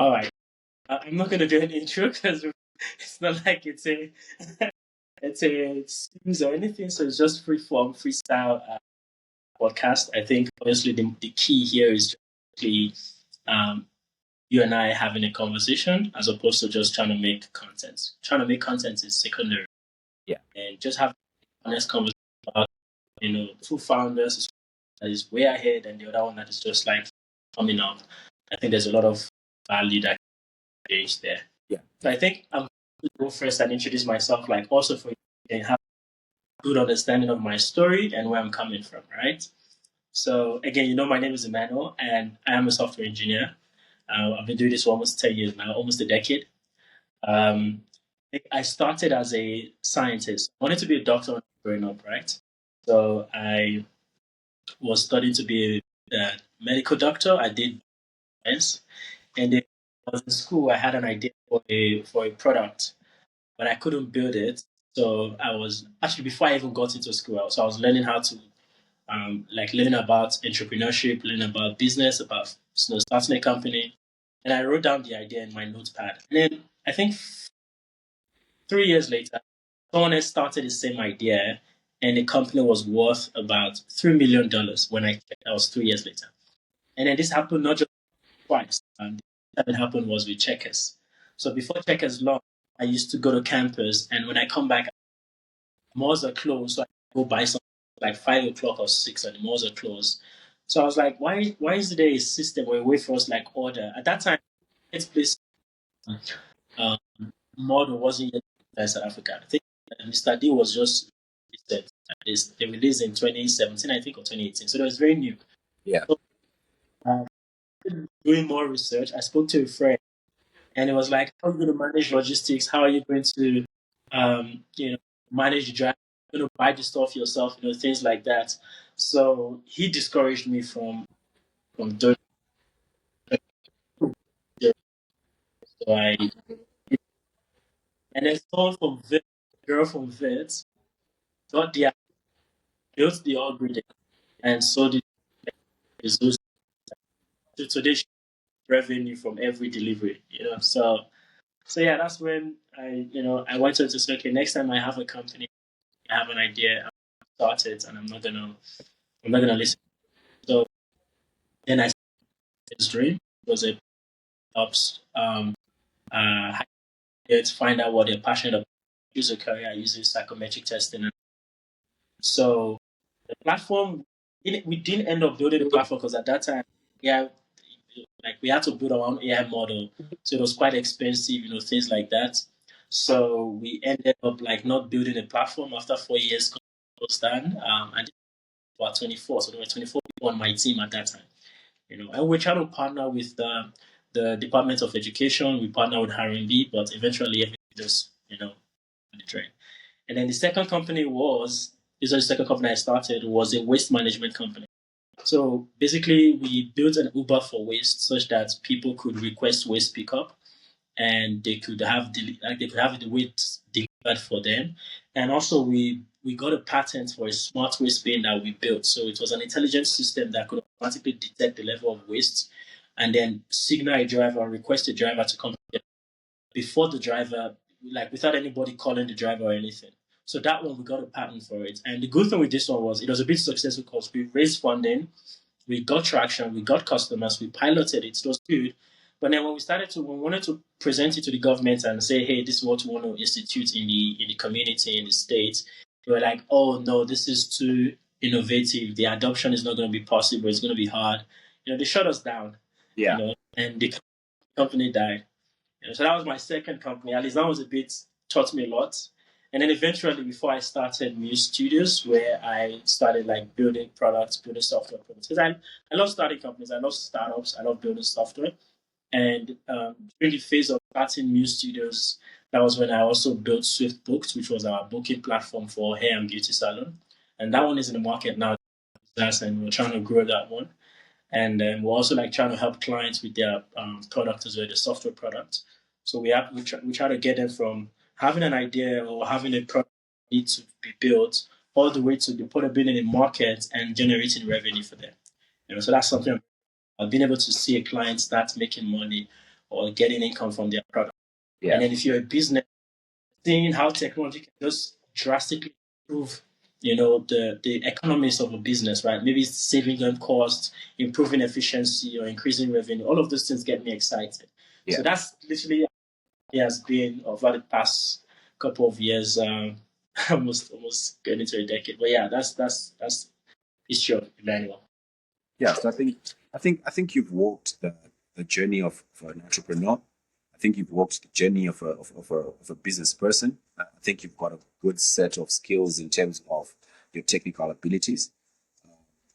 All right. I'm not gonna do an intro because it's not like it's a series or anything. So it's just free form, freestyle podcast. I think obviously the key here is just you and I having a conversation as opposed to just trying to make content. Trying to make content is secondary, Yeah. and just have honest conversation about two founders that is way ahead and the other one that is just like coming up. I think there's a lot of value that is there. Yeah. So I think I'm going to go first and introduce myself, like also for you to have a good understanding of my story and where I'm coming from, right? So again, my name is Emmanuel and I am a software engineer. I've been doing this for almost 10 years now, almost a decade. I started as a scientist. I wanted to be a doctor when I was growing up, right? So I was studying to be a medical doctor. I did science. And then I was in school, I had an idea for a product, but I couldn't build it. So I was actually before I even got into school, so I was learning how to like learning about entrepreneurship, learning about business, about starting a company. And I wrote down the idea in my notepad. And then I think 3 years later, someone else started the same idea, and the company was worth about $3 million when I checked. That was 3 years later. And then this happened not just twice. And the time it happened was with Checkers. So before Checkers launched, I used to go to campus, and when I come back, malls are closed, so I go buy something like 5 o'clock or 6, and the malls are closed. So I was like, why is there a system where a way for us like order? At that time, it's place um, model wasn't yet in South Africa. I think Mr. D was just they released in 2017, I think, or 2018. So it was very new. Yeah. So, doing more research, I spoke to a friend, and it was like, how are you going to manage logistics? How are you going to, manage the drive? You're going to buy the stuff yourself, things like that. So he discouraged me from doing it. So and then someone from Vet, girl from Vet, got the built the algorithm and sold it to today revenue from every delivery. So yeah, that's when I wanted to say, okay, next time I have a company, I have an idea, I start it, and I'm not gonna listen. So then I started this dream. It was a helps to find out what they're passionate about. Use a career, using psychometric testing. So the platform, we didn't end up building the platform because at that time, yeah, like we had to build our own AI model, so it was quite expensive, things like that. So we ended up like not building a platform after 4 years. Stand and about 24, so there were 24 people on my team at that time. And we're trying to partner with the Department of Education. We partner with R&D, but eventually everything just on the drain. And then the second company this was the second company I started, was a waste management company. So basically, we built an Uber for waste such that people could request waste pickup, and they could have the waste delivered for them. And also, we got a patent for a smart waste bin that we built. So it was an intelligent system that could automatically detect the level of waste, and then signal a driver or request a driver to come before the driver, like without anybody calling the driver or anything. So that one, we got a patent for it. And the good thing with this one was it was a bit successful because we raised funding, we got traction, we got customers, we piloted it, it was good. But then when we wanted to present it to the government and say, hey, this is what we want to institute in the community, in the state, they were like, oh no, this is too innovative. The adoption is not going to be possible. It's going to be hard. They shut us down. Yeah. And the company died. So that was my second company. At least that was taught me a lot. And then eventually, before I started Muse Studios, where I started like building products, building software products. Because I love starting companies, I love startups, I love building software. And during the phase of starting Muse Studios, that was when I also built Swift Books, which was our booking platform for hair and beauty salon. And that one is in the market now. And we're trying to grow that one. And we're also like trying to help clients with their product as well, the software product. So we try to get them from having an idea or having a product that needs to be built all the way to the putting in the market and generating revenue for them. So that's something I've been able to see a client start making money or getting income from their product. Yeah. And then if you're a business, seeing how technology can just drastically improve, the economics of a business, right? Maybe it's saving them costs, improving efficiency, or increasing revenue. All of those things get me excited. Yeah. So that's literally it has been over the past couple of years, almost getting into a decade. But yeah, that's history of Emmanuel. Yeah. So I think you've walked the journey of an entrepreneur. I think you've walked the journey of a business person. I think you've got a good set of skills in terms of your technical abilities,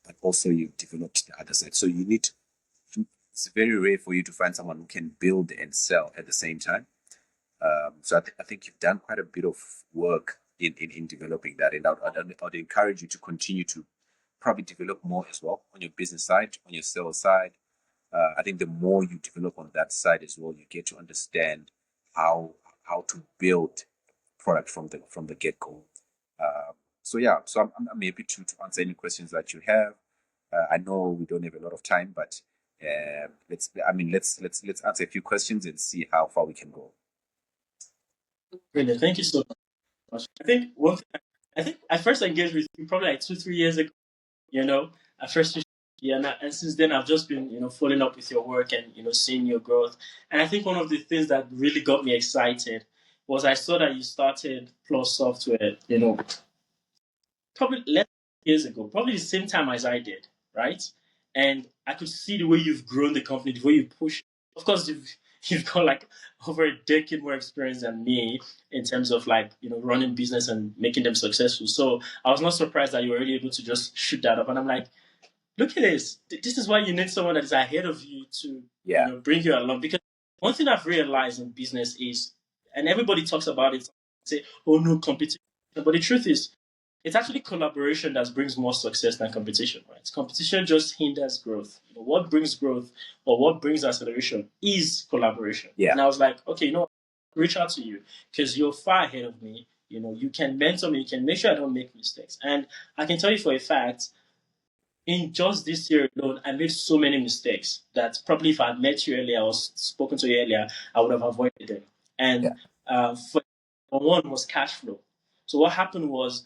but also you've developed the other side. So you need it's very rare for you to find someone who can build and sell at the same time. So I think you've done quite a bit of work in developing that, and I'd encourage you to continue to probably develop more as well on your business side, on your sales side. I think the more you develop on that side as well, you get to understand how to build product from the get go. So yeah, so I'm happy to answer any questions that you have. I know we don't have a lot of time, but let's answer a few questions and see how far we can go. Brilliant. Thank you so much. I think I first engaged with you probably like 2-3 years ago. I first, yeah, and since then I've just been following up with your work and seeing your growth. And I think one of the things that really got me excited was I saw that you started Plus Software, probably less years ago, probably the same time as I did, right? And I could see the way you've grown the company, the way you push. Of course, you've got like over a decade more experience than me in terms of like running business and making them successful. So I was not surprised that you were really able to just shoot that up. And I'm like, look at this. This is why you need someone that is ahead of you to bring you along. Because one thing I've realized in business is, and everybody talks about it, say, oh no, competition. But the truth is, it's actually collaboration that brings more success than competition, right? Competition just hinders growth. What brings growth or what brings acceleration is collaboration. Yeah. And I was like, okay, reach out to you because you're far ahead of me. You can mentor me, you can make sure I don't make mistakes. And I can tell you for a fact, in just this year alone, I made so many mistakes that probably if I had met you earlier or spoken to you earlier, I would have avoided them. And for one was cash flow. So what happened was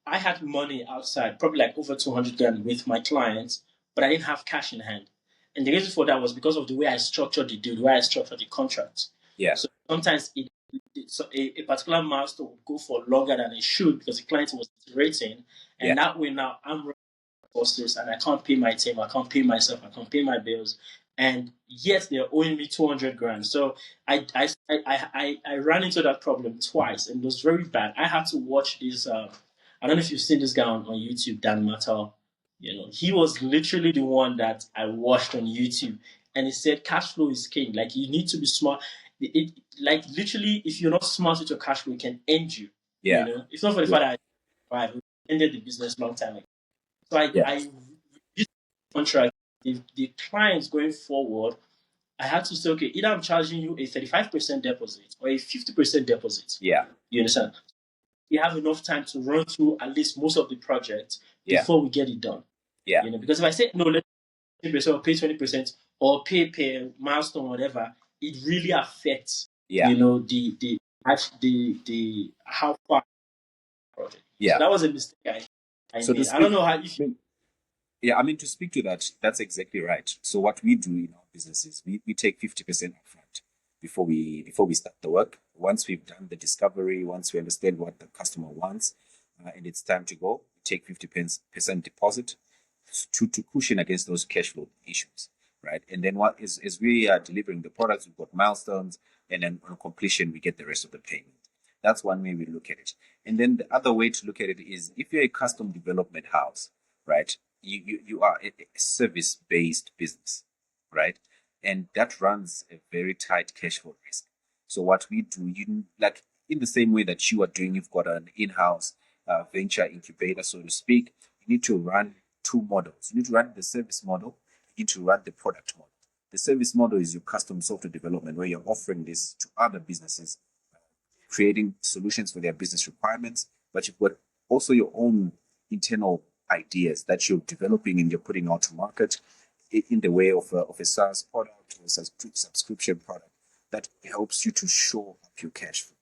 I had money outside, probably like over 200 grand with my clients, but I didn't have cash in hand. And the reason for that was because of the way I structured the deal, the way I structured the contract. Yeah. So sometimes a particular milestone would go for longer than it should because the client was rating. And that way now I'm courses and I can't pay my team, I can't pay myself, I can't pay my bills. And yet they're owing me 200 grand. So I ran into that problem twice and it was very bad. I had to watch this. I don't know if you've seen this guy on YouTube, Dan Mattel. He was literally the one that I watched on YouTube and he said cash flow is king. Like you need to be smart. Like literally, if you're not smart with your cash flow, it can end you. Yeah. It's not for the fact that I ended the business long time ago. So I this contract, the clients going forward, I had to say, okay, either I'm charging you a 35% deposit or a 50% deposit. Yeah. You understand? You have enough time to run through at least most of the project before we get it done. Yeah. Because if I say no, let's pay 20% or pay 20% or pay per milestone, whatever, it really affects the how far project. Yeah. So that was a mistake I made. I don't know how if you to speak to that, that's exactly right. So what we do in our businesses, we take 50% upfront before we start the work. Once we've done the discovery, once we understand what the customer wants, and it's time to go, we take 50% deposit to cushion against those cash flow issues, right? And then what is we are delivering the products, we've got milestones, and then on completion we get the rest of the payment. That's one way we look at it. And then the other way to look at it is if you're a custom development house, right? You are a service-based business, right? And that runs a very tight cash flow risk. So what we do, like in the same way that you are doing, you've got an in-house venture incubator, so to speak. You need to run two models. You need to run the service model. You need to run the product model. The service model is your custom software development, where you're offering this to other businesses, creating solutions for their business requirements. But you've got also your own internal ideas that you're developing and you're putting out to market in the way of a SaaS product or a subscription product. that helps you to show up your cash flow.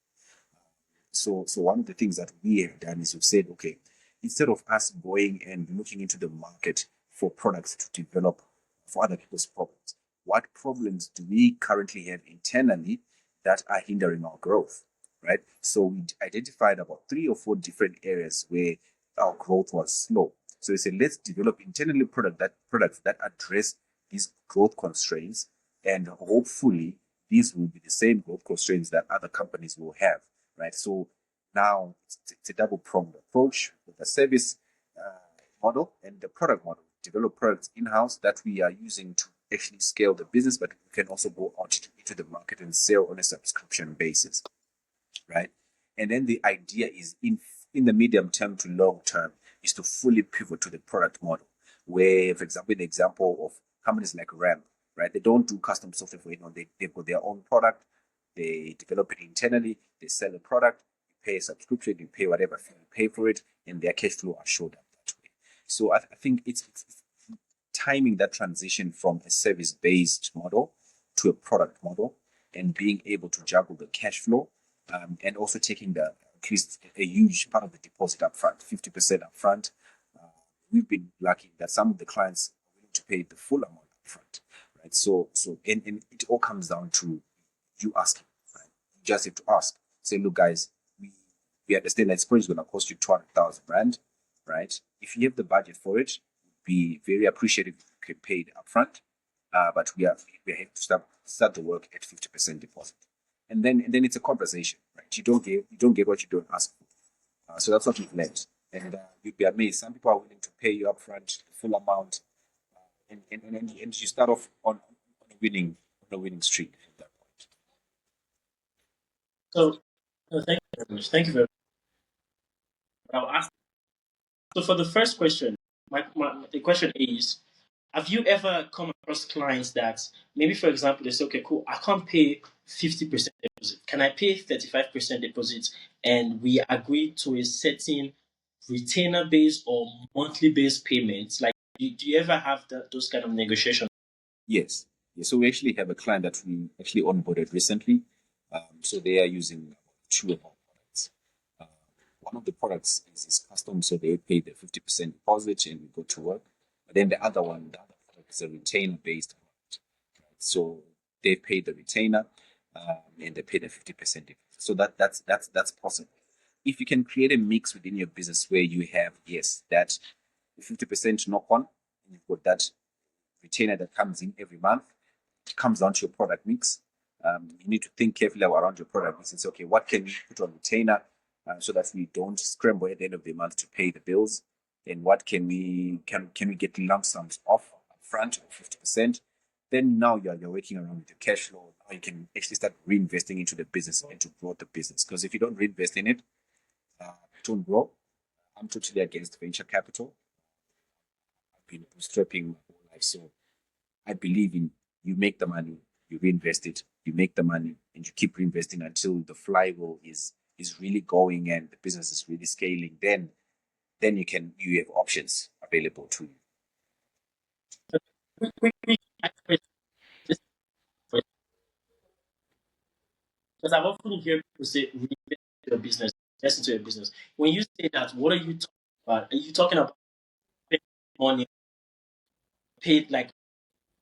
So one of the things that we have done is we've said, okay, instead of us going and looking into the market for products to develop for other people's problems, what problems do we currently have internally that are hindering our growth, right? So we identified about 3 or 4 different areas where our growth was slow. So we said, let's develop internally products that address these growth constraints, and hopefully these will be the same growth constraints that other companies will have, right? So now it's a double-pronged approach with the service model and the product model. Develop products in-house that we are using to actually scale the business, but we can also go out into the market and sell on a subscription basis, right? And then the idea is in the medium term to long term is to fully pivot to the product model, where, for example, the example of companies like Ramp, right? They don't do custom software for anyone. They've got their own product. They develop it internally. They sell the product. You pay a subscription. You pay whatever fee you pay for it, and their cash flow are showed up that way. So I think it's timing that transition from a service-based model to a product model, and being able to juggle the cash flow, and also taking at least a huge part of the deposit upfront, 50% upfront. We've been lucky that some of the clients are willing to pay the full amount upfront, right? So and it all comes down to you asking, right? You just have to ask. Say, look, guys, we understand that it's probably going to cost you 200,000 rand, right? If you have the budget for it, we'd be very appreciative if you could pay it upfront. But we have to start the work at 50% deposit, and then it's a conversation, right? You don't get what you don't ask for. So that's what we've learned, and you'd be amazed. Some people are willing to pay you upfront the full amount, and you start off on a winning streak at that point. So, thank you very much. Thank you very much. I'll ask. So, for the first question, the question is, have you ever come across clients that maybe, for example, they say, okay, cool, I can't pay 50% deposit. Can I pay 35% deposit? And we agree to a certain retainer based or monthly based payments. Like, do you ever have those kind of negotiations? Yes. So we actually have a client that we actually onboarded recently. So they are using 2 of our products. One of the products is custom, so they pay the 50% deposit and we go to work. But then the other product is a retainer-based product. Right? So they pay the retainer, and they pay the 50% deposit. So that's possible. If you can create a mix within your business where you have, yes, that 50% knock-on, and you've got that retainer that comes in every month, it comes down to your product mix. You need to think carefully around your product mix and say, okay, what can we put on retainer so that we don't scramble at the end of the month to pay the bills? And what can we get lump sums off upfront of 50%? Then now you're working around with your cash flow. Now you can actually start reinvesting into the business and to grow the business. Because if you don't reinvest in it, it won't grow. I'm totally against venture capital. I've been bootstrapping my whole life, so I believe in you make the money, you reinvest it, you make the money, and you keep reinvesting until the flywheel is really going and the business is really scaling. Then you have options available to you. Quick, just because I've often heard people say reinvest in your business, invest into your business. When you say that, what are you talking about? Are you talking about paying money, paid like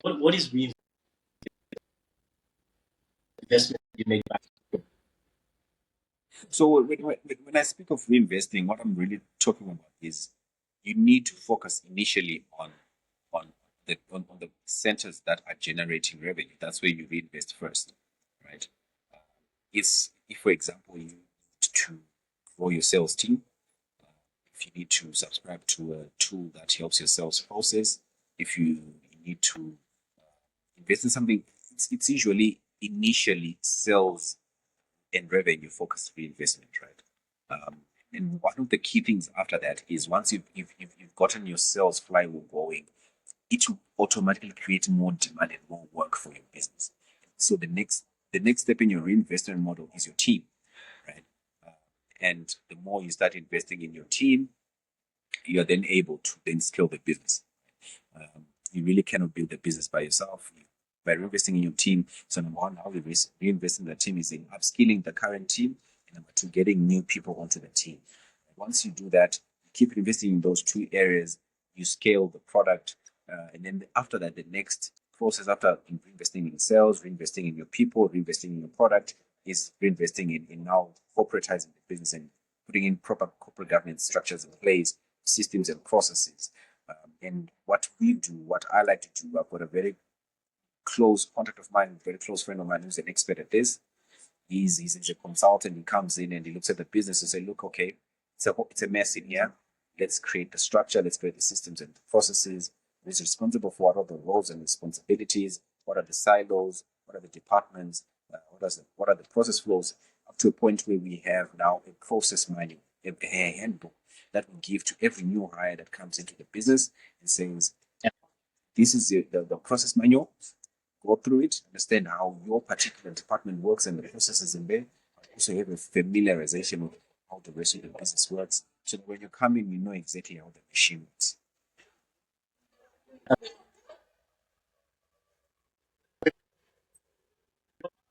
what is reinvestment you make back? So when I speak of reinvesting, what I'm really talking about is you need to focus initially on on the centers that are generating revenue. That's where you reinvest first, right? If for example you need to grow your sales team, if you need to subscribe to a tool that helps your sales process, if you need to invest in something, it's usually initially sales and revenue focused reinvestment, right? And one of the key things after that is once you've gotten your sales flywheel going, it will automatically create more demand and more work for your business. So the next step in your reinvestment model is your team, right? And the more you start investing in your team, you are then able to then scale the business. You really cannot build the business by yourself. by reinvesting in your team. So number one, how we reinvest in the team is in upskilling the current team, and number two, getting new people onto the team. Once you do that, you keep investing in those two areas, you scale the product, and then after that, the next process after reinvesting in sales, reinvesting in your people, reinvesting in your product is reinvesting in now corporatizing the business and putting in proper corporate governance structures in place, systems and processes. And what we do, what I like to do, I've got a very close contact of mine, a very close friend of mine who's an expert at this. He's a consultant. He comes in and he looks at the business and say, look, okay, it's a mess in here. Let's create the structure. Let's create the systems and the processes. Who's responsible for what are the roles and responsibilities? What are the silos? What are the departments? What are the process flows? Up to a point where we have now a process manual, a handbook that we give to every new hire that comes into the business and says, this is the process manual. Go through it, understand how your particular department works and the processes in there. Also have a familiarization with how the rest of the business works. So that when you come in, you know exactly how the machine works.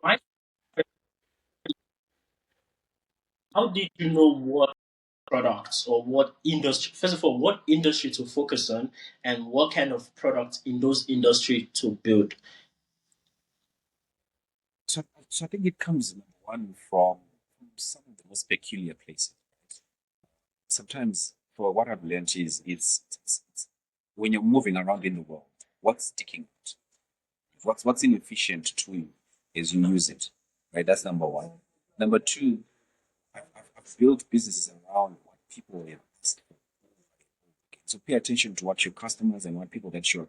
My- How did you know what products or what industry, first of all, what industry to focus on and what kind of products in those industry to build? So I think it comes number one from some of the most peculiar places. Sometimes, for what I've learned is it's when you're moving around in the world, what's sticking out, what's inefficient to you is you use it, right? That's number one. Number two, I've built businesses around what people have asked for. So pay attention to what your customers and what people that you're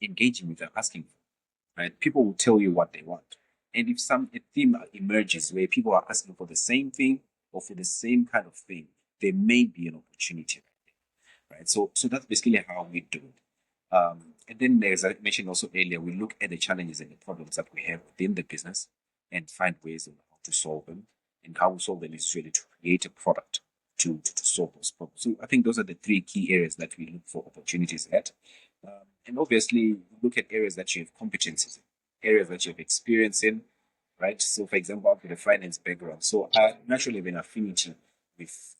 engaging with are asking for, right? People will tell you what they want. And if a theme emerges where people are asking for the same thing or for the same kind of thing, there may be an opportunity, right? So that's basically how we do it. And then, as I mentioned also earlier, we look at the challenges and the problems that we have within the business and find ways on how to solve them. And how we solve them is really to create a product to solve those problems. So I think those are the three key areas that we look for opportunities at. And obviously, look at areas that you have competencies in, areas that you have experience in, right? So, for example, I've got a finance background. So I naturally have an affinity with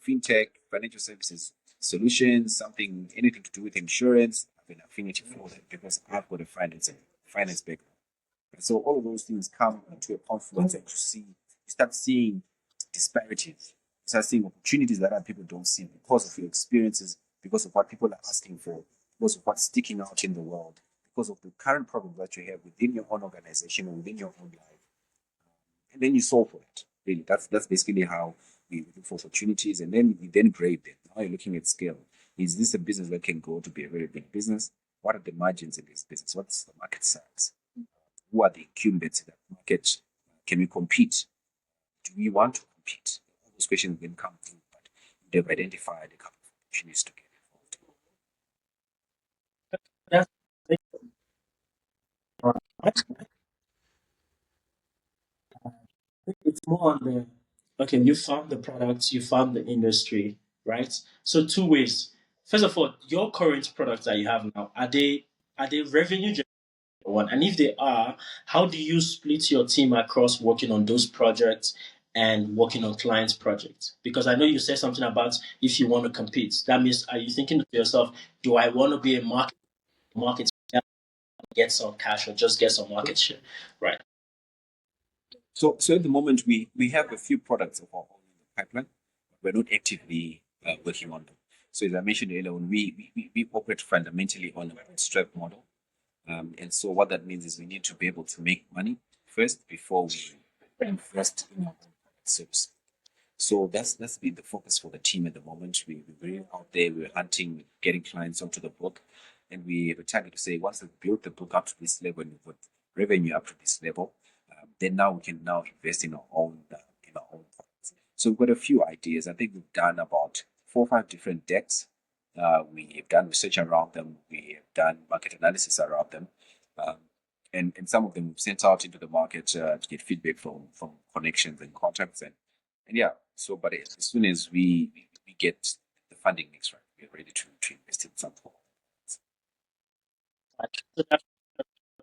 fintech, financial services solutions, anything to do with insurance. I have an affinity for that because I've got a finance background. So all of those things come into a confluence, and you start seeing disparities. You start seeing opportunities that other people don't see because of your experiences, because of what people are asking for, because of what's sticking out in the world, because of the current problem that you have within your own organization or within your own life. And then you solve for it. Really, that's basically how we look for opportunities, and then you then grade them. Now you're looking at scale. Is this a business that can grow to be a very big business? What are the margins in this business? What's the market size? Who are the incumbents in that market? Can we compete? Do we want to compete? All those questions then come through, but they've identified a couple of opportunities to get involved. That's it's more on the okay, you found the products, you found the industry, right? So two ways. First of all, your current products that you have now, are they revenue generating one? And if they are, how do you split your team across working on those projects and working on clients' projects? Because I know you said something about if you want to compete. That means are you thinking to yourself, do I want to be a market get some cash or just get some market share? Right. So at the moment, we have a few products of our own in the pipeline. We're not actively working on them. So as I mentioned earlier, when we operate fundamentally on a bootstrap model. And so what that means is we need to be able to make money first before we invest in our own product service. So that's been the focus for the team at the moment. We're very out there, we're hunting, we're getting clients onto the book, and we have a target to say once we've built the book up to this level and we've got revenue up to this level, then now we can now invest in our own products. So we've got a few ideas. I think we've done about 4 or 5 different decks. We have done research around them. We have done market analysis around them. Um, and some of them we've sent out into the market to get feedback from connections and contacts. And yeah, so but as soon as we get the funding mix right, we're ready to invest in some form. So that's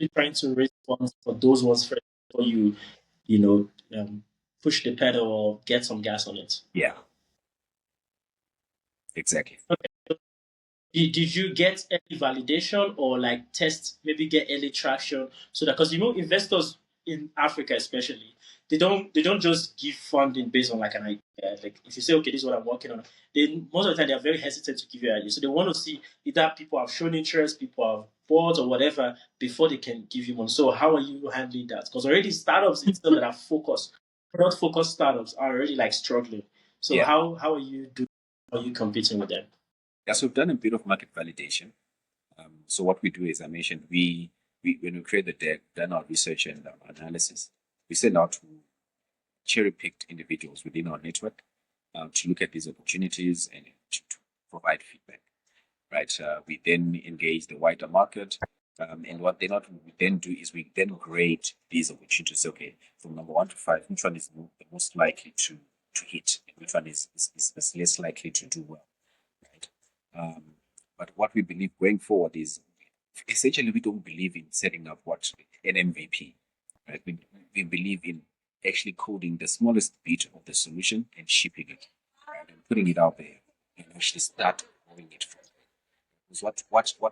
you're trying to raise funds for those ones first before you know, push the pedal or get some gas on it. Yeah, exactly. Okay. Did you get any validation or like test, maybe get early traction so that, because investors in Africa especially, they don't just give funding based on like an idea. Like if you say, okay, this is what I'm working on, they most of the time they are very hesitant to give you an idea. So they want to see either people have shown interest, people have bought or whatever before they can give you money. So how are you handling that? Because already startups itself that are focused, product focused startups are already like struggling. So Yeah. how are you doing? How are you competing with them? Yeah, so we've done a bit of market validation. So what we do is, I mentioned, we when we create the deck, done our research and analysis, we send out to cherry-picked individuals within our network to look at these opportunities and to provide feedback. Right. We then engage the wider market, and what we then do is we then grade these opportunities. Okay, from number 1 to 5, which one is the most likely to hit, and which one is less likely to do well. Right. But what we believe going forward is essentially we don't believe in setting up an MVP. Right. We believe in actually coding the smallest bit of the solution and shipping it, right, and putting it out there and actually start growing it from there. Because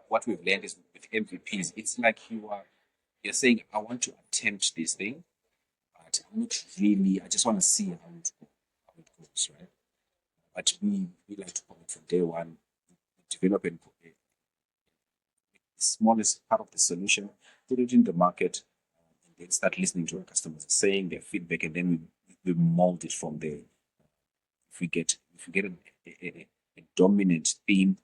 what we've learned is with MVPs, it's like you're saying, I want to attempt this thing, but I'm not really, I just want to see how it goes, right? But we like to come from day one, develop the smallest part of the solution, put it in the market, and then start listening to our customers, saying their feedback, and then we mold it from there. If we get a dominant theme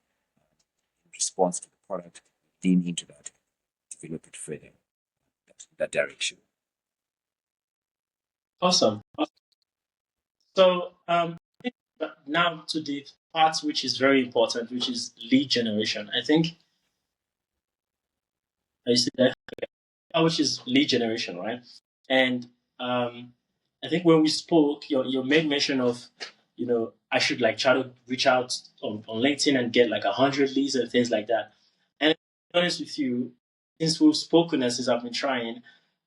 in response to the product, lean into that, develop it further, that direction. Awesome. So now to the part which is very important, which is lead generation. I think I see that, which is lead generation, right? And I think when we spoke, your made mention of, I should like try to reach out on LinkedIn and get like 100 leads and things like that. And to be honest with you, since we've spoken and since I've been trying,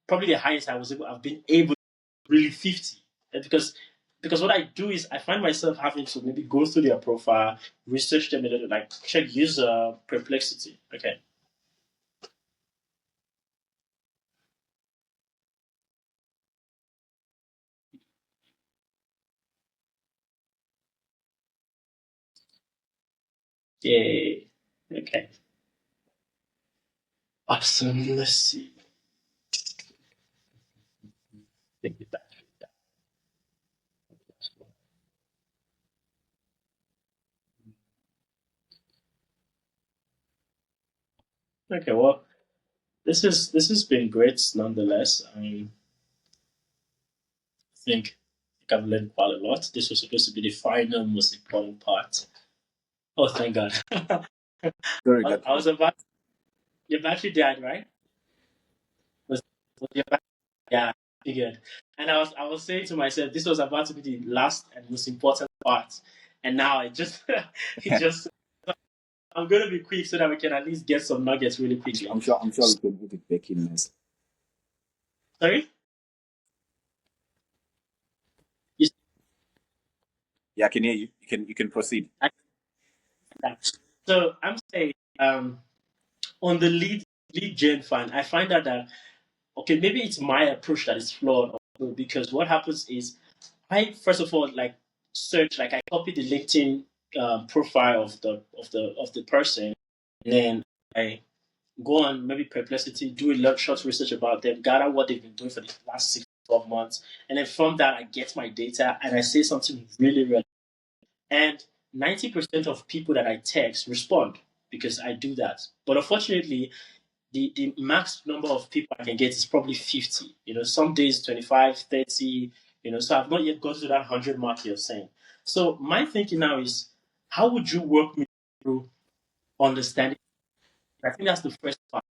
probably the highest I've been able to really 50. And because what I do is I find myself having to maybe go through their profile, research them a little, like check user perplexity. Okay. Yeah. Okay. Awesome. Let's see. Take it back. Okay. Well, this has been great nonetheless. I think I've learned quite a lot. This was supposed to be the final, most important part. Oh, thank God. Sorry, I was about your battery died, right? Was your battery? Yeah, figured. And I was saying to myself, this was about to be the last and most important part, and now it just it just. I'm gonna be quick so that we can at least get some nuggets really quickly. I'm sure we can put it back in nice. Sorry. You, Yeah, I can hear you. You can proceed. so I'm saying on the lead gen fan, I find out that okay, maybe it's my approach that is flawed also, because what happens is I first of all like search, like I copy the LinkedIn profile of the person, and then I go on maybe Perplexity, do a lot short research about them, gather what they've been doing for the last 6 to 12 months, and then from that I get my data and I say something really relevant. And 90% of people that I text respond because I do that. But unfortunately, the max number of people I can get is probably 50. Some days 25, 30, so I've not yet got to that 100 mark you're saying. So my thinking now is, how would you work me through understanding? I think that's the first part.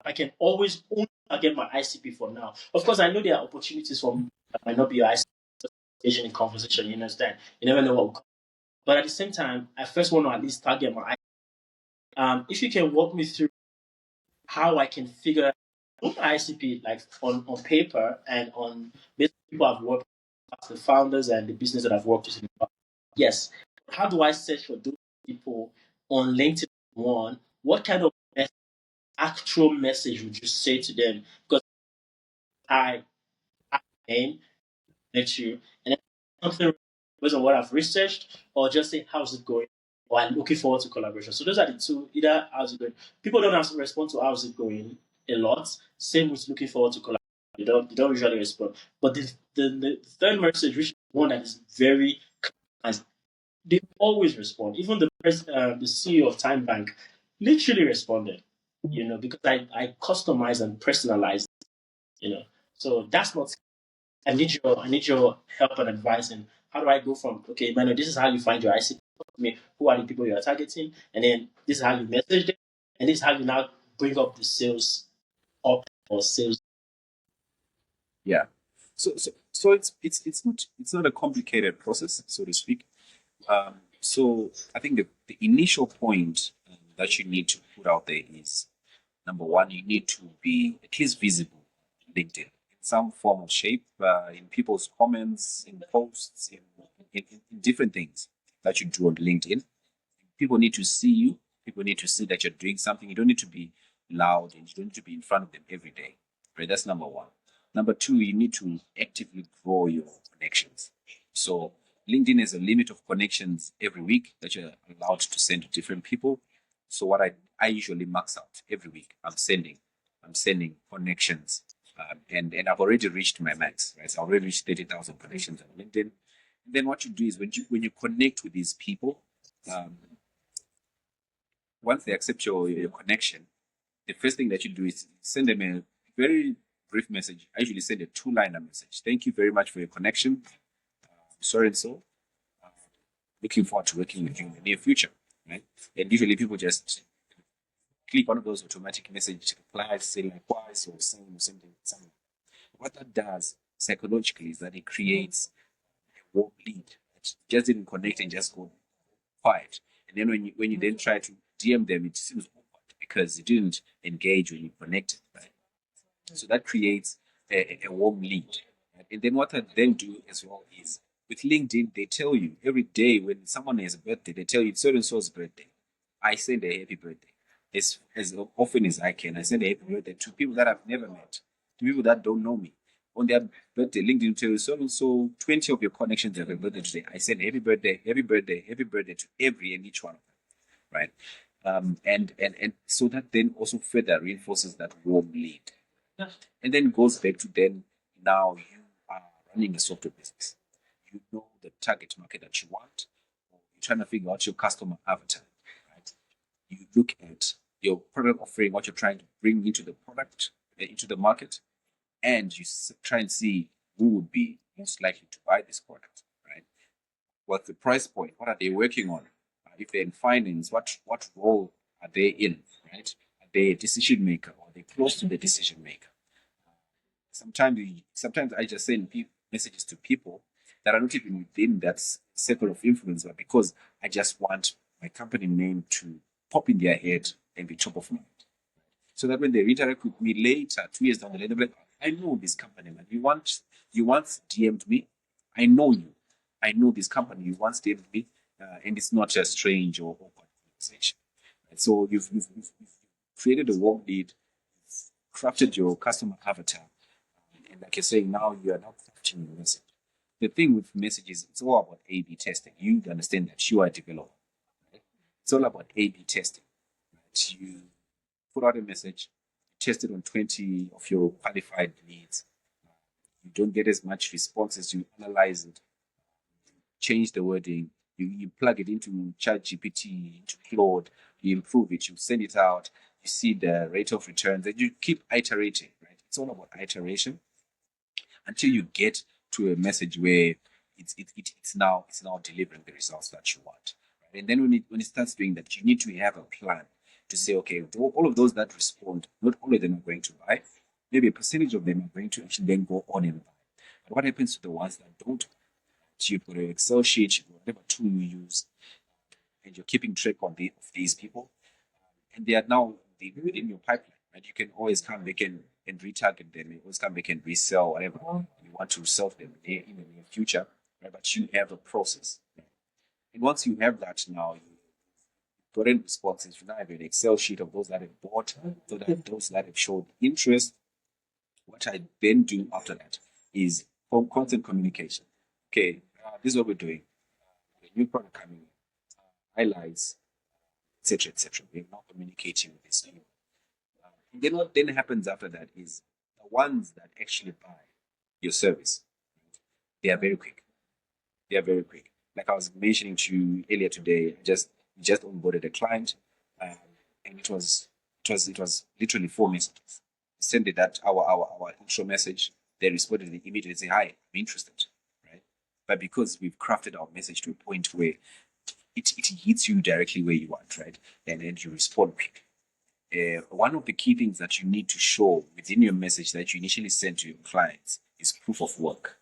I can always only target my ICP for now. Of course, I know there are opportunities for me that might not be your ICP in conversation, you understand? You never know what will come. But at the same time, I first want to at least target my ICP. If you can walk me through how I can figure ICP like on paper and on based on people I've worked with, the founders and the business that I've worked with in the past. Yes. How do I search for those people on LinkedIn? One, what kind of actual message would you say to them? Because I name next to you and then something based on what I've researched, or just say how's it going, or I'm looking forward to collaboration. So those are the two. Either how's it going. People don't have to respond to how's it going a lot. Same with looking forward to collaboration. They don't usually respond. But the third message, which is one that is very nice, they always respond. Even the CEO of Time Bank literally responded. Because I customize and personalize. You know, so that's not. I need your help and advice. And how do I go from, okay, Manu, this is how you find your ICP. Who are the people you are targeting, and then this is how you message them, and this is how you now bring up the sales up or sales. Yeah. So it's not a complicated process, so to speak. So I think the initial point that you need to put out there is number one, you need to be at least visible on LinkedIn in some form of shape, in people's comments, in posts, in different things that you do on LinkedIn. People need to see you. People need to see that you're doing something. You don't need to be loud and you don't need to be in front of them every day. Right? That's number one. Number two, you need to actively grow your connections. So LinkedIn has a limit of connections every week that you're allowed to send to different people. So what I usually max out every week. I'm sending connections, and I've already reached my max. Right, so I've already reached 30,000 connections on LinkedIn. And then what you do is when you connect with these people, um, once they accept your connection, the first thing that you do is send them a very brief message. I usually send a two-liner message. Thank you very much for your connection. So and so. Looking forward to working with you in the near future. Right? And usually people just click one of those automatic message replies, say likewise or something. What that does psychologically is that it creates a warm lead that just didn't connect and just go quiet. And then when you then try to DM them, it seems awkward because you didn't engage when you connected, right? So that creates a warm lead. Right? And then what I then do as well is with LinkedIn, they tell you every day when someone has a birthday, they tell you it's so and so's birthday. I send a happy birthday. As often as I can, I send a happy birthday to people that I've never met, to people that don't know me. On their birthday, LinkedIn will tell you so and so 20 of your connections have a birthday today. I send happy birthday, happy birthday, happy birthday to every and each one of them. Right? And so that then also further reinforces that warm lead. And then goes back to then now you are running a software business. You know the target market that you want. You're trying to figure out your customer avatar. Right? You look at your product offering, what you're trying to bring into the product, into the market, and you try and see who would be most likely to buy this product. Right? What's the price point? What are they working on? If they're in finance, what role are they in? Right? Are they a decision maker or are they close to the decision maker? Sometimes I just send messages to people that are not even within that circle of influence, but because I just want my company name to pop in their head and be top of mind. So that when they interact with me later, 2 years down the line, they'll be like, I know this company, man. You once DM'd me. I know you. I know this company. You once DM'd me, and it's not just strange or awkward conversation. And so you've created a warm lead, crafted your customer avatar, and like you're saying, now you are now crafting your message. The thing with messages, it's all about A/B testing. You understand that you are a developer. Right? It's all about A/B testing. Right? You put out a message, test it on 20 of your qualified leads. You don't get as much response as you analyze it, change the wording, you plug it into ChatGPT, into Claude, you improve it, you send it out, you see the rate of returns, and you keep iterating, right? It's all about iteration until you get to a message where it's now delivering the results that you want. Right? And then when it starts doing that, you need to have a plan to say, okay, all of those that respond, not all of them are going to buy. Maybe a percentage of them are going to actually then go on and buy. But what happens to the ones that don't? You've got an Excel sheet, you've got whatever tool you use, and you're keeping track of these people, and they are now within your pipeline. Right? You can always come back and and retarget them, and always come back and resell whatever you want to sell them in the near future, right? But you have a process. Right? And once you have that now, you put in responses. You now have an Excel sheet of those that have bought, those that have showed interest. What I then do after that is constant communication. Okay, this is what we're doing. The new product coming in, highlights, etc., etc. We're now communicating with these people. Then what then happens after that is the ones that actually buy your service, they are very quick. They are very quick. Like I was mentioning to you earlier today, we just onboarded a client, um, and it was literally 4 messages. We sent it that our intro message. They responded immediately, say, "Hi, I'm interested," right? But because we've crafted our message to a point where it hits you directly where you want, right? And then you respond quick. One of the key things that you need to show within your message that you initially send to your clients is proof of work,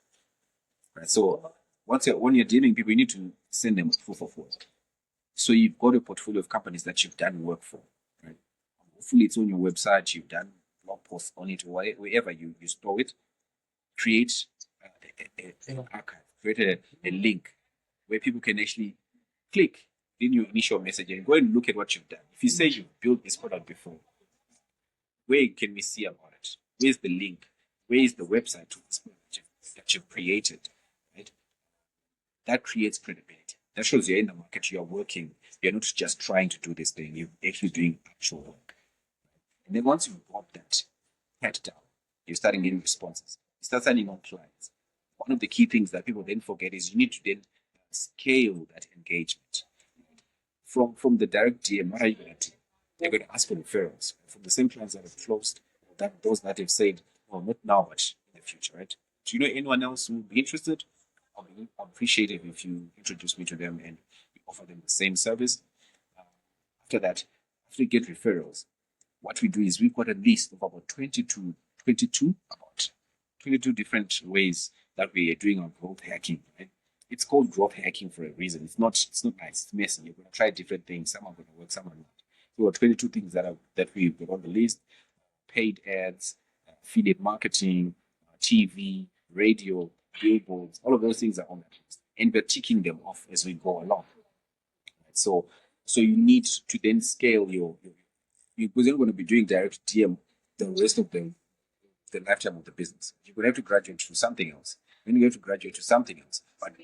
right? So when you're dealing with people, you need to send them proof of work. So you've got a portfolio of companies that you've done work for, right? Hopefully it's on your website. You've done blog posts on it, or wherever you store it. Create an archive, create a link where people can actually click in your initial message and go and look at what you've done. If you say you've built this product before, where can we see about it? Where's the link? Where is the website to this product that you've created? Right? That creates credibility. That shows you're in the market, you're working, you're not just trying to do this thing, you're actually doing actual work. And then once you've got that head down, you're starting getting responses. You start signing on clients. One of the key things that people then forget is you need to then scale that engagement. From the direct DM, what are you going to do? They're going to ask for referrals from the same clients that have closed, those that have said, "Well, not now, but in the future," right? Do you know anyone else who would be interested? I'll appreciate it if you introduce me to them and we offer them the same service. After that, after you get referrals, what we do is we've got a list of about 22 different ways that we are doing our growth hacking, right? It's called growth hacking for a reason. It's not nice, it's messy. You're gonna try different things, some are gonna work, some are not. So we've got 22 things that we've got on the list: paid ads, affiliate marketing, TV, radio, billboards, all of those things are on that list. And we're ticking them off as we go along. Right? So you need to then scale because you're not going to be doing direct DM the rest of the lifetime of the business. You're going to have to graduate to something else. Then you have to graduate to something else. But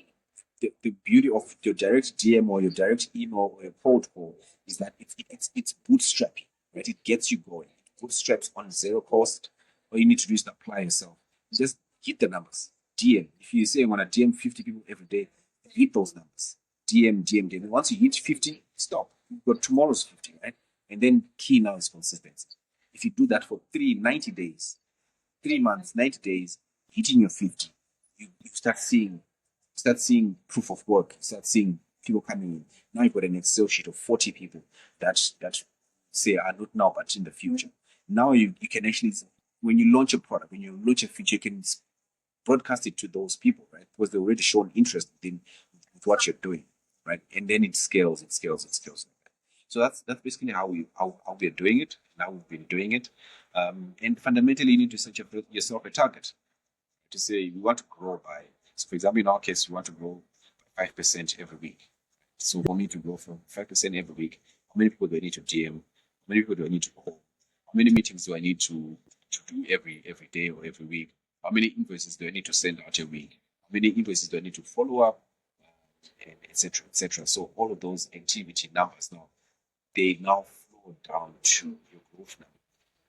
the beauty of your direct DM or your direct email or your cold call is that it's bootstrapping, right? It gets you going. It bootstraps on zero cost. All you need to do is apply yourself. Just hit the numbers. DM. If you say I want to DM 50 people every day, hit those numbers. DM. And once you hit 50, stop. You've got tomorrow's 50, right? And then key now is consistency. If you do that for 90 days, 3 months, 90 days, hitting your 50, you start seeing proof of work. You start seeing people coming in. Now you've got an Excel sheet of 40 people that say are not now but in the future. Now you can actually, when you launch a product, when you launch a feature, you can broadcast it to those people, right? Because they've already shown interest with what you're doing, right? And then it scales. So that's basically how we're doing it, and how we've been doing it. And fundamentally, you need to set yourself a target to say we want to grow by. So, for example, in our case, we want to grow by 5% every week. So, for me to grow from 5% every week, how many people do I need to DM? How many people do I need to call? How many meetings do I need to do every day or every week? How many invoices do I need to send out a week? How many invoices do I need to follow up? And etc. etc. So all of those activity numbers now, they now flow down to your growth number,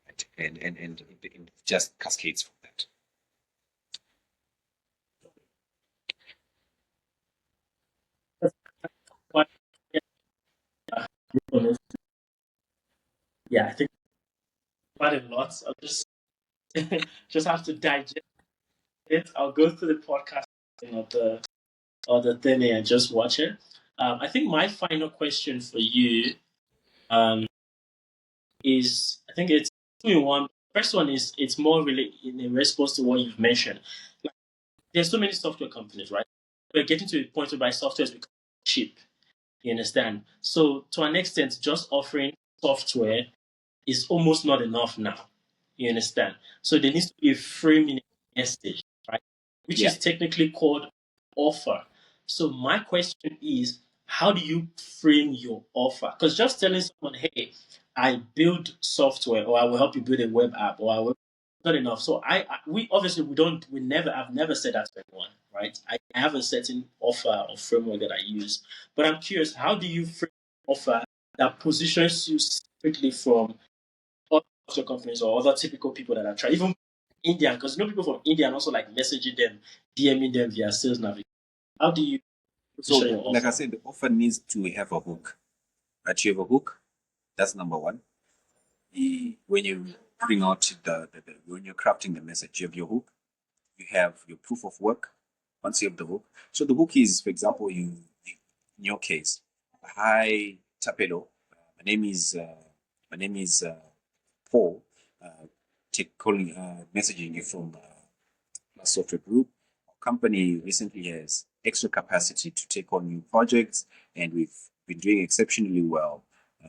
right? And it just cascades from that. But yeah, I think quite a lot. I'll just have to digest it. I'll go through the podcast or the thing and just watch it. I think my final question for you is, I think it's two in one. First one is, it's more really in response to what you've mentioned. Like, there's so many software companies, right? We're getting to a point where software is becoming cheap. You understand? So to an extent, just offering software is almost not enough now. You understand? So there needs to be a frame in a message, right? Which Yeah. is technically called offer. So my question is, how do you frame your offer? Because just telling someone, hey, I build software, or I will help you build a web app, or I will, not enough. So we obviously I've never said that to anyone, right? I have a certain offer or framework that I use, but I'm curious, how do you frame an offer that positions you separately from other software companies or other typical people that are trying, even Indian, because people from India and also like messaging them, DMing them via sales navigation. How do you So, position your like I offer? said, the offer needs to have a hook. Right? You have a hook. That's number one. When you putting out when you're crafting the message, you have your hook. You have your proof of work. Once you have the hook, so the hook is, for example, in your case, hi Tapelo, my name is Paul. Calling, messaging you from Plus Software Group. Our company recently has extra capacity to take on new projects, and we've been doing exceptionally well uh,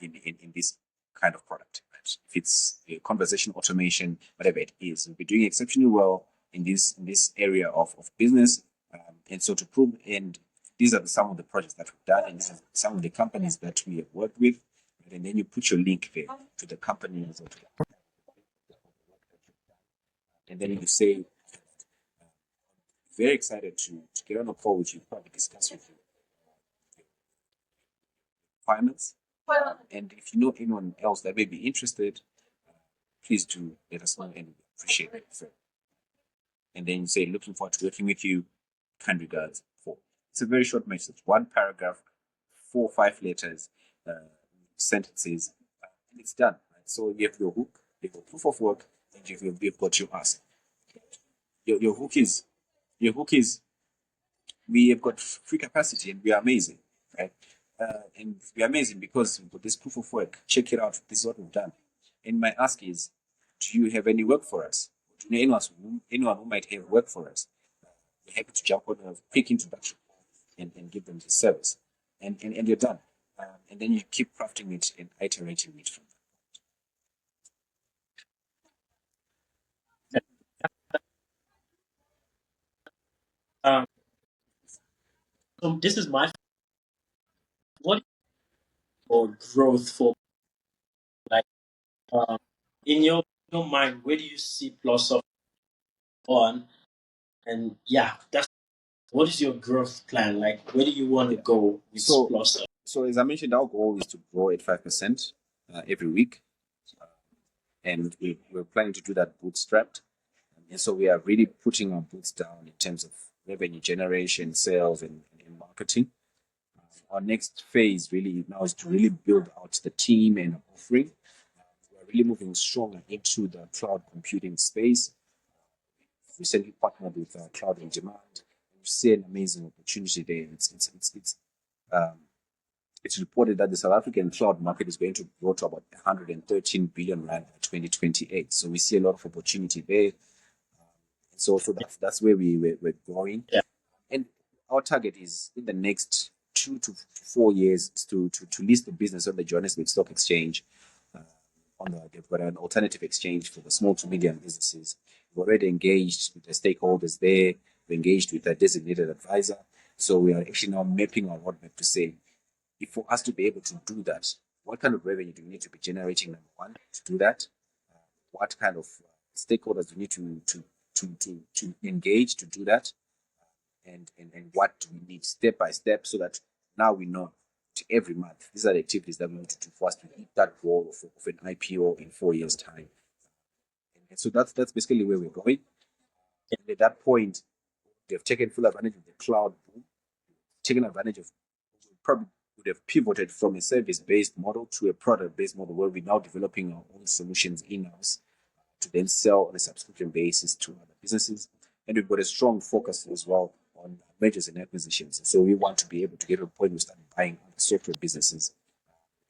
in this kind of product. Right? If it's a conversation automation, whatever it is, we've been doing exceptionally well in this area of business. And so to prove, and these are some of the projects that we've done, and these are some of the companies that we have worked with. Right? And then you put your link there to the companies or to the, and then you say, very excited to get on a call with you, probably discuss with you requirements. And if you know anyone else that may be interested, please do let us know, and we appreciate it. And then you say, looking forward to working with you. Kind regards, Paul. It's a very short message, one paragraph, 4 or 5 letters, sentences, and it's done. Right? So you have your hook, you have your proof of work, and you've got your ask. Your hook is we have got free capacity and we are amazing, right? And we are amazing because we've got this proof of work. Check it out. This is what we've done. And my ask is, do you have any work for us? Do you know anyone who might have work for us? We're happy to jump on a quick introduction and give them the service. And you're done. And then you keep crafting it and iterating it from Um, so this is my what for growth for like um, in your mind, where do you see plus of on? And yeah, that's what is your growth plan like? Where do you want to there. go with So, plus? so as I mentioned, our goal is to grow at 5% every week. And we're planning to do that bootstrapped. And so we are really putting our boots down in terms of revenue generation, sales, and marketing. Our next phase really now is to really build out the team and offering. We're really moving stronger into the cloud computing space. We recently partnered with Cloud on Demand. We see an amazing opportunity there. Um, it's reported that the South African cloud market is going to grow to about 113 billion rand by 2028. So we see a lot of opportunity there. So that's where we're going. Yeah. And our target is in the next 2 to 4 years to list the business on the Johannesburg Stock Exchange. They've got an alternative exchange for the small to medium businesses. We've already engaged with the stakeholders there. We're engaged with a designated advisor. So we are actually now mapping our roadmap to say, if for us to be able to do that, what kind of revenue do we need to be generating? Number one, to do that, what kind of stakeholders do we need to engage to do that, and what do we need step by step, so that now we know to every month these are the activities that we need to do for us to hit that goal of an IPO in 4 years' time. And so that's basically where we're going. And at that point, they've taken full advantage of the cloud boom, taken advantage of, probably would have pivoted from a service-based model to a product-based model where we're now developing our own solutions in-house to then sell on a subscription basis to other businesses. And we've got a strong focus as well on mergers and acquisitions. So we want to be able to get to a point where we start buying other software businesses.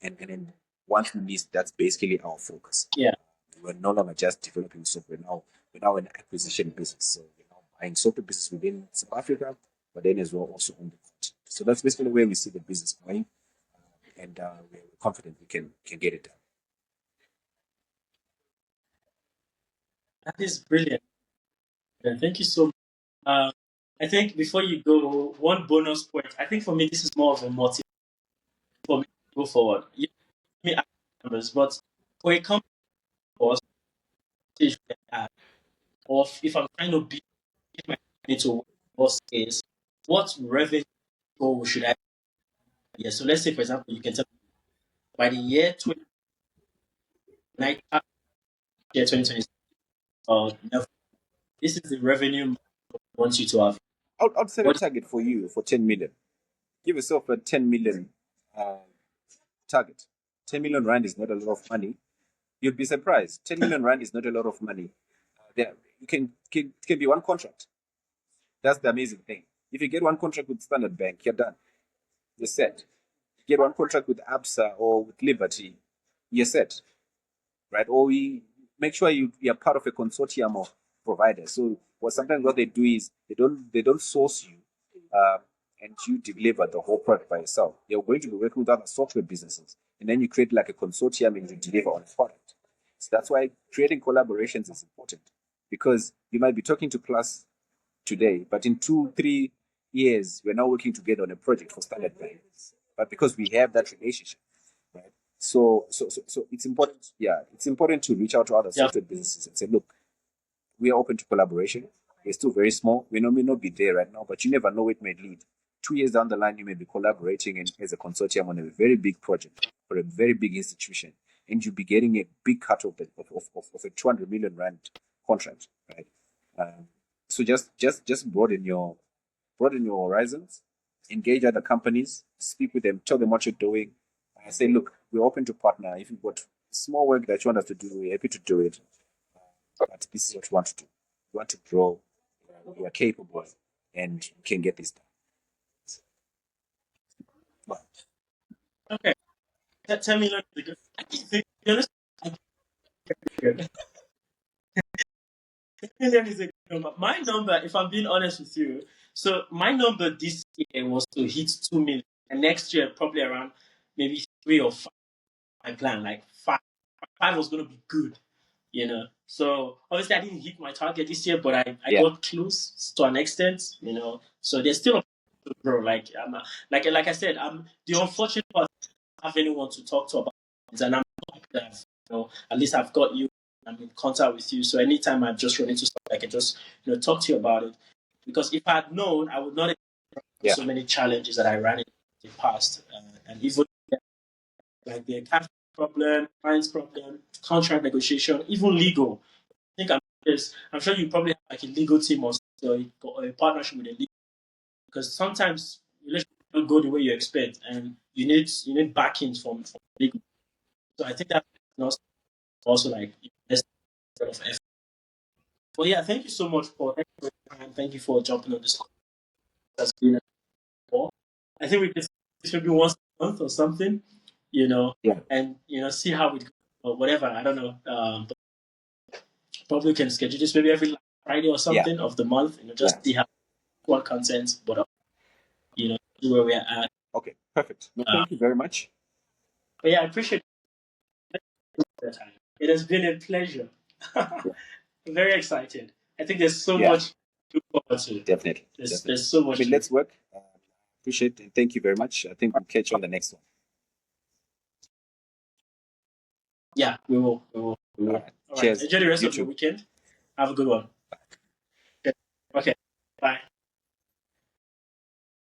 And then once we list, that's basically our focus. Yeah. We're no longer just developing software now. We're now an acquisition business. So we're now buying software business within South Africa, but then as well also on the continent. So that's basically where we see the business going. And we're confident we can get it done. That is brilliant. And thank you so much. I think before you go, one bonus point. I think for me, this is more of a motive for me to go forward. You give me numbers, but for a company or stage where I'm at, or if I'm trying to build my company to what scale, what revenue goal should I? Yeah. So let's say, for example, you can tell me by the year 2019, year 2020, this is the revenue I want you to have. I'd set a What? target for you for 10 million. Give yourself a 10 million target. 10 million rand is not a lot of money. You'd be surprised. 10 million rand is not a lot of money. There, you can be one contract. That's the amazing thing. If you get one contract with Standard Bank, you're done. You're set. You get one contract with ABSA or with Liberty, you're set, right? Or we make sure you're part of a consortium of providers. So sometimes what they do is they don't source you, and you deliver the whole product by yourself. You're going to be working with other software businesses, and then you create like a consortium and you deliver on a product. So that's why creating collaborations is important, because you might be talking to Plus today, but in 2-3 years, we're now working together on a project for Standard Bank. But because we have that relationship, right? So it's important. Yeah, it's important to reach out to other Yeah. software businesses and say, look, we are open to collaboration. We're still very small. We may not be there right now, but you never know where it may lead. 2 years down the line, you may be collaborating as a consortium on a very big project for a very big institution, and you'll be getting a big cut of a 200 million rand contract, right? So just broaden your horizons, engage other companies, speak with them, tell them what you're doing, and say, look, we're open to partner. If you've got small work that you want us to do, we're happy to do it. But this is what we want to do. We want to grow. We are capable, and we can get this done. But Okay. That 10 million is a good. I think, to be honest, I think 10 million is a good number. My number, if I'm being honest with you, so my number this year was to hit 2 million. And next year, probably around maybe 3 or 5. My plan, like five was going to be good, you know. So obviously, I didn't hit my target this year, but I yeah, got close to an extent, you know. So there's still a to grow. Like like I said, I'm the unfortunate part. I don't have anyone to talk to about it, and I'm happy that at least I've got you. I'm in contact with you. So anytime I just run into stuff, I can just talk to you about it. Because if I had known, I would not have yeah, so many challenges that I ran into in the past, and even like the cash problem, finance problem, contract negotiation, even legal. I think I'm sure you probably have like a legal team or a partnership with a legal, because sometimes relationships don't go the way you expect, and you need backing from legal. So I think that's also like invest a lot of effort. But yeah, thank you so much for your time. Thank you for jumping on this call. That's been a call. I think we can do this maybe once a month or something, yeah, and see how it goes or whatever. I don't know. But probably can schedule this maybe every Friday or yeah, something of the month. yeah. Just see how what content, but see where we're at. Okay, perfect. No, Uh, thank you very much. but yeah, I appreciate the time. It has been a pleasure. Yeah, Very excited. I think there's so yeah, much to look forward to. definitely, There's definitely. there's so I much mean, to look. let's work. Appreciate it, and thank you very much. I think we'll catch you on the next one. Yeah, we will. We will. We All will. right. All right. Cheers. Enjoy the rest You of your too. weekend. Have a good one.